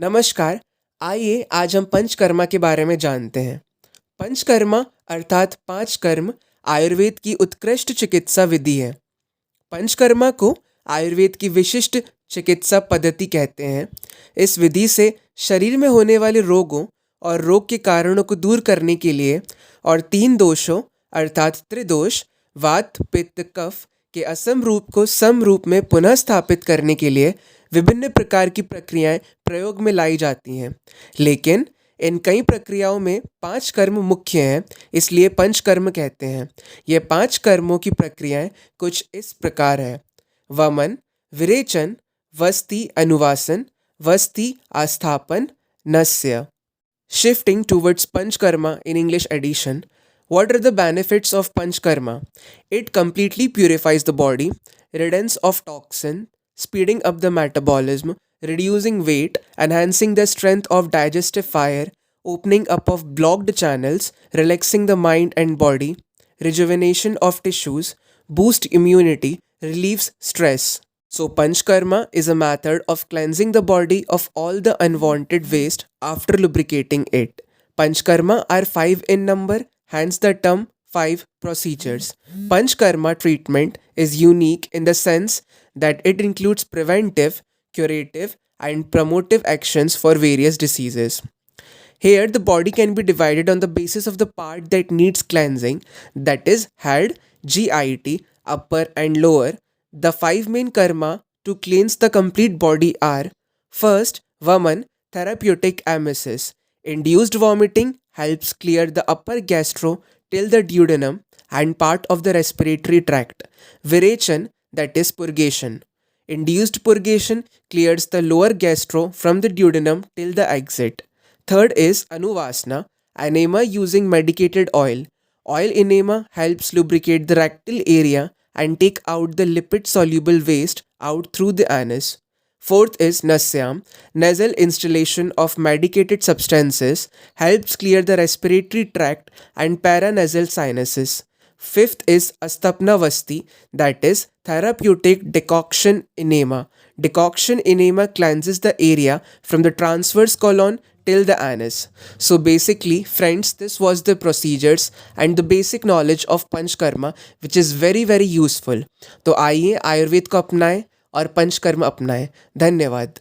नमस्कार। आइए आज हम पंचकर्मा के बारे में जानते हैं। पंचकर्मा अर्थात पांच कर्म आयुर्वेद की उत्कृष्ट चिकित्सा विधि है। पंचकर्मा को आयुर्वेद की विशिष्ट चिकित्सा पद्धति कहते हैं। इस विधि से शरीर में होने वाले रोगों और रोग के कारणों को दूर करने के लिए और तीन दोषों अर्थात त्रिदोष वात पित्त कफ के असम रूप को सम रूप में पुनः स्थापित करने के लिए विभिन्न प्रकार की प्रक्रियाएं प्रयोग में लाई जाती हैं। लेकिन इन कई प्रक्रियाओं में पांच कर्म मुख्य हैं, इसलिए पंचकर्म कहते हैं। ये पांच कर्मों की प्रक्रियाएं कुछ इस प्रकार है: वमन, विरेचन, वस्ति अनुवासन, वस्ति आस्थापन, नस्य। Shifting towards Panchkarma in English edition, what are the benefits of Panchkarma? It completely purifies the body, riddance of toxin, speeding up the metabolism, reducing weight, enhancing the strength of digestive fire, opening up of blocked channels, relaxing the mind and body, rejuvenation of tissues, boost immunity, relieves stress. So, Panchkarma is a method of cleansing the body of all the unwanted waste after lubricating it. Panchkarma are five in number, hence the term five procedures. Panchkarma treatment is unique in the sense that it includes preventive, curative, and promotive actions for various diseases. Here, the body can be divided on the basis of the part that needs cleansing, that is, head, GIT, upper, and lower. The five main karma to cleanse the complete body are: first, Vaman, therapeutic emesis. Induced vomiting helps clear the upper gastro till the duodenum and part of the respiratory tract. Virechan, that is purgation. Induced purgation clears the lower gastro from the duodenum till the exit. Third is Anuvasana, enema using medicated oil. Oil enema helps lubricate the rectal area and take out the lipid soluble waste out through the anus. Fourth is Nasyam, nasal instillation of medicated substances helps clear the respiratory tract and paranasal sinuses. Fifth is Astapna Vasti, that is therapeutic decoction enema. Decoction enema cleanses the area from the transverse colon till the anus. So basically, friends, this was the procedures and the basic knowledge of panchakarma which is very useful. तो आइए आयुर्वेद को अपनाएं और पंचकर्म अपनाएं। धन्यवाद।